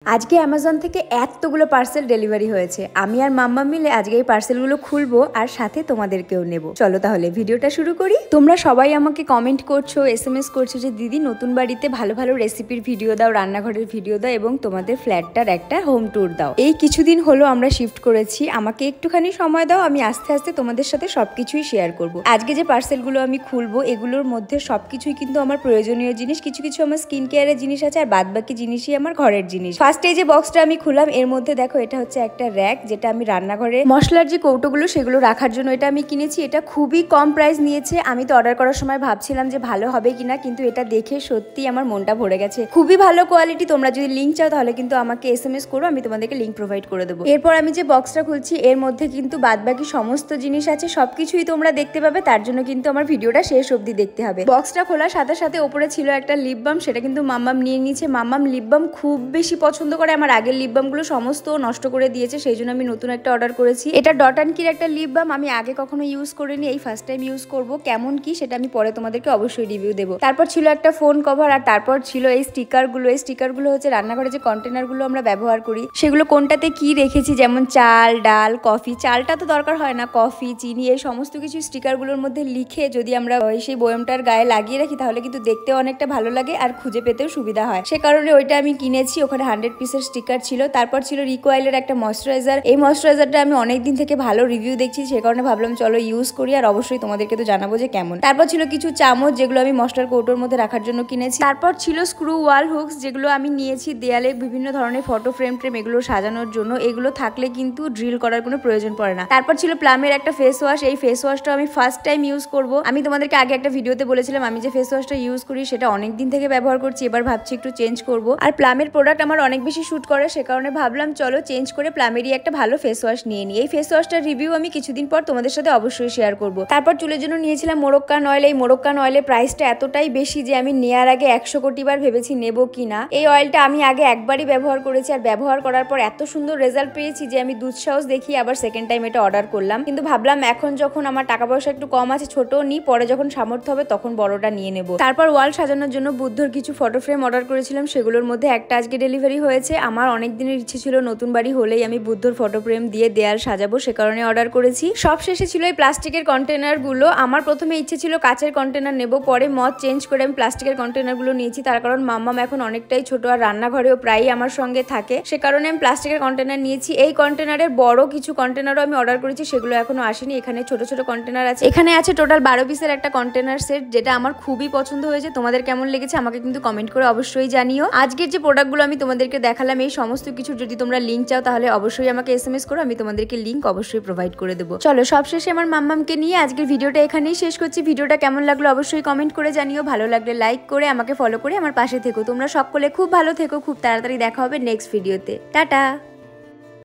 আজকে অ্যামাজন থেকে এতগুলো পার্সেল ডেলিভারি হয়েছে। আমি আর মাম্মা মিলে আজকে এই পার্সেলগুলো খুলবো আর সাথে তোমাদেরকেও নেব। চলো তাহলে ভিডিওটা শুরু করি। তোমরা সবাই আমাকে কমেন্ট করছো, SMS করছো যে দিদি নতুন বাড়িতে ভালো ভালো রেসিপির ভিডিও দাও, রান্নাঘরের ভিডিও দাও এবং তোমাদের ফ্ল্যাটটার একটা হোম ট্যুর দাও। এই কিছুদিন হলো আমরা শিফট করেছি, আমাকে একটুখানি সময় দাও, আমি আস্তে আস্তে তোমাদের সাথে সবকিছুই শেয়ার করব। আজকে যে পার্সেলগুলো আমি খুলবো এগুলোর মধ্যে সবকিছুই কিন্তু আমার প্রয়োজনীয় জিনিস, কিছু কিছু আমার স্কিন কেয়ারের জিনিস আছে আর বাদবাকি জিনিসই আমার ঘরের জিনিস। ফার্স্টে যে বক্সটা আমি খুললাম এর মধ্যে দেখো এটা হচ্ছে একটা র‍্যাক, যেটা আমি রান্নাঘরে মশলার যে কৌটোগুলো সেগুলো রাখার জন্য এটা আমি কিনেছি। এটা খুবই কম প্রাইস নিয়েছে। আমি তো অর্ডার করার সময় ভাবছিলাম যে ভালো হবে কিনা, কিন্তু এটা দেখে সত্যি আমার মনটা ভরে গেছে। খুবই ভালো কোয়ালিটি। তোমরা যদি লিঙ্ক চাও তাহলে কিন্তু আমাকে SMS করো, আমি তোমাদেরকে লিঙ্ক প্রোভাইড করে দেবো। এরপর আমি যে বক্সটা খুলছি এর মধ্যে কিন্তু বাদবাকি সমস্ত জিনিস আছে, সবকিছুই তোমরা দেখতে পাবে। তার জন্য কিন্তু আমার ভিডিওটা শেষ অবধি দেখতে হবে। বক্সটা খোলার সাথে সাথে ওপরে ছিল একটা লিপ বাম, সেটা কিন্তু মাম্মাম নিয়ে নিয়েছে। মাম্মাম লিপ বাম খুব বেশি পছন্দ করে। আমার আগের লিপ বামগুলো সমস্ত নষ্ট করে দিয়েছে, সেই জন্য আমি নতুন একটা অর্ডার করেছি। এটা ডট অ্যান্ড কির একটা লিপ বাম, আমি আগে কখনো ইউজ করিনি, এই ফার্স্ট টাইম ইউজ করব। কেমন কি সেটা আমি পরে তোমাদেরকে অবশ্যই রিভিউ দেবো। তারপর ছিল একটা ফোন কভার আর তারপর ছিল এই স্টিকারগুলো। এই স্টিকারগুলো হচ্ছে রান্নাঘরে যে কন্টেনারগুলো আমরা ব্যবহার করি সেগুলো কোনটাতে কি রেখেছি, যেমন চাল, ডাল, কফি। চালটা তো দরকার হয় না, কফি, চিনি, এই সমস্ত কিছু স্টিকারগুলোর মধ্যে লিখে যদি আমরা সেই বয়মটার গায়ে লাগিয়ে রাখি তাহলে কিন্তু দেখতেও অনেকটা ভালো লাগে আর খুঁজে পেতেও সুবিধা হয়। সে কারণে ওইটা আমি কিনেছি। ওখানে 100 পিসের স্টিকার ছিল। তারপর ছিল রিকোয়েলের একটা ময়শ্চারাইজার। এই ময়শ্চারাইজারটা আমি অনেকদিন থেকে ভালো রিভিউ দেখছি, সে কারণে ভাবলাম চলো ইউজ করি আর অবশ্যই তোমাদেরকে তো জানাবো যে কেমন। তারপর ছিল কিছু চামচ, যেগুলো আমি মশলার কৌটোর মধ্যে রাখার জন্য কিনেছি। তারপর ছিল স্ক্রু ওয়াল হুকস, যেগুলো আমি নিয়েছি দেয়ালে বিভিন্ন ধরনের ফটো ফ্রেম এগুলো সাজানোর জন্য। এগুলো থাকলে কিন্তু ড্রিল করার কোনো প্রয়োজন পড়ে না। তারপর ছিল প্লামের একটা ফেস ওয়াশ। এই ফেস ওয়াশটা আমি ফার্স্ট টাইম ইউজ করব। আমি তোমাদেরকে আগে একটা ভিডিওতে বলেছিলাম আমি যে ফেস ওয়াশটা ইউজ করি সেটা অনেক দিন থেকে ব্যবহার করছি, এবার ভাবছি একটু চেঞ্জ করব। আর প্লামের প্রোডাক্ট আমার অনেক বেশি শুট করে, সে কারণে ভাবলাম চলো চেঞ্জ করে প্লামেরই একটা ভালো ফেস ওয়াশ নিয়ে নিই। এই ফেস ওয়াশটার রিভিউ আমি কিছুদিন পর তোমাদের সাথে অবশ্যই শেয়ার করব। তারপর চুলের জন্য নিয়েছিলাম মোরক্কান অয়েল। এই মোরক্কান অয়েলের প্রাইসটা এতটাই বেশি যে আমি নেওয়ার আগে 100 কোটি বার ভেবেছি নেব কিনা। এই অয়েলটা আমি আগে একবারই ব্যবহার করেছি আর ব্যবহার করার পর এত সুন্দর রেজাল্ট পেয়েছি যে আমি দুঃসাহস দেখিয়ে আবার সেকেন্ড টাইম এটা অর্ডার করলাম। কিন্তু ভাবলাম এখন যখন আমার টাকা পয়সা একটু কম আছে ছোট নিই, পরে যখন সামর্থ্য হবে তখন বড়টা নিয়ে নেব। তারপর ওয়াল সাজানোর জন্য বুদ্ধর কিছু ফটো ফ্রেম অর্ডার করেছিলাম, সেগুলোর মধ্যে একটা আজকে ডেলিভারি হয়েছে। আমার অনেক দিনের ইচ্ছে ছিল নতুন বাড়ি হলেই আমি বুদ্ধর ফটো ফ্রেম দিয়ে দেয়াল সাজাবো, সে কারণে অর্ডার করেছি। সব শেষে ছিল এই প্লাস্টিকের কন্টেনার গুলো। আমার প্রথমে ইচ্ছে ছিল কাচের কন্টেনার নেব, পরে মত চেঞ্জ করে আমি প্লাস্টিকের কন্টেনার গুলো নিয়েছি। তার কারণ মাম্মাম এখন অনেকটাই ছোট আর রান্নাঘরেও প্রায়ই আমার সঙ্গে থাকে, সে কারণে আমি প্লাস্টিকের কন্টেনার নিয়েছি। এই কন্টেনারের বড় কিছু কন্টেনারও আমি অর্ডার করেছি, সেগুলো এখনো আসেনি। এখানে ছোট ছোট কন্টেনার আছে। এখানে আছে টোটাল 12 পিসের একটা কন্টেনার সেট, যেটা আমার খুবই পছন্দ হয়েছে। তোমাদের কেমন লেগেছে আমাকে কিন্তু কমেন্ট করে অবশ্যই জানিও। আজকের যে প্রোডাক্টগুলো আমি তোমাদেরকে দেখালাম এই সমস্ত কিছু যদি তোমরা লিঙ্ক চাও তাহলে অবশ্যই আমাকে SMS করো, আমি তোমাদেরকে লিঙ্ক অবশ্যই প্রোভাইড করে দেবো। চলো সবশেষে আমার মাম্মামকে নিয়ে আজকের ভিডিওটা এখানেই শেষ করছি। ভিডিওটা কেমন লাগলো অবশ্যই কমেন্ট করে জানিও। ভালো লাগলে লাইক করে আমাকে ফলো করে আমার পাশে থেকো। তোমরা সকলে খুব ভালো থেকো। খুব তাড়াতাড়ি দেখা হবে নেক্সট ভিডিওতে। টাটা।